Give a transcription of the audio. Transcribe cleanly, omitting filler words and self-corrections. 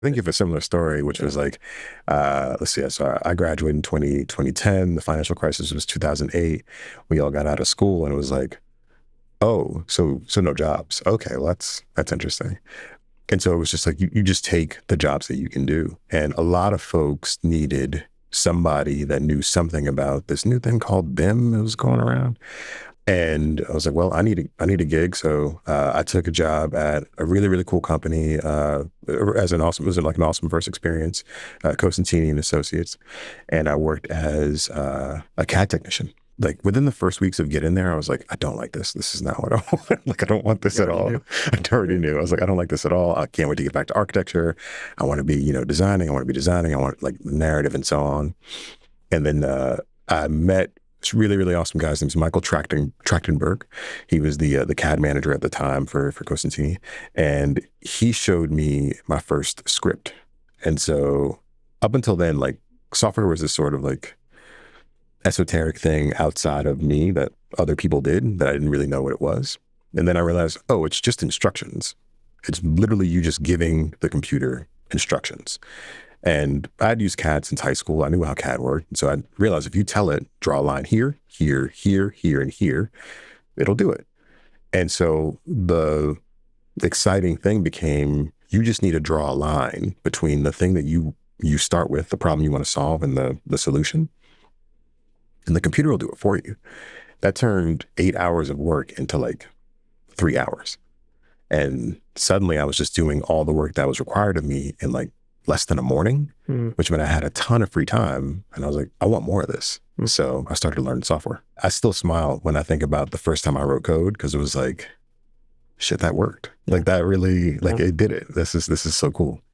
think of a similar story, which was like, let's see, so I graduated in 2010. The financial crisis was 2008. We all got out of school and it was like, oh, so no jobs. Okay, well, that's interesting. And so it was just like, you just take the jobs that you can do. And a lot of folks needed somebody that knew something about this new thing called BIM that was going around. And I was like, well, I need a gig. So I took a job at a really, really cool company as an awesome, it was like an awesome first experience, Cosentini and Associates. And I worked as a CAD technician. Like within the first weeks of getting there, I was like, I don't like this. This is not what I want. Like, I don't want this You at already all. knew. I already knew. I was like, I don't like this at all. I can't wait to get back to architecture. I want to be, designing. I want to be designing. I want like narrative and so on. And then I met this really, really awesome guy. His name's Michael Trachtenberg. He was the CAD manager at the time for Cosentini. And he showed me my first script. And so up until then, like software was this sort of like esoteric thing outside of me that other people did that I didn't really know what it was. And then I realized, oh, it's just instructions. It's literally you just giving the computer instructions. And I'd used CAD since high school. I knew how CAD worked. And so I realized if you tell it, draw a line here, here, here, here, and here, it'll do it. And so the exciting thing became you just need to draw a line between the thing that you start with, the problem you want to solve, and the solution. And the computer will do it for you. That turned 8 hours of work into like 3 hours. And suddenly I was just doing all the work that was required of me in like less than a morning, Mm. which meant I had a ton of free time. And I was like, I want more of this. So I started learning software. I still smile when I think about the first time I wrote code because it was like, shit, that worked. Like that really, like Yeah. it did it. This is so cool.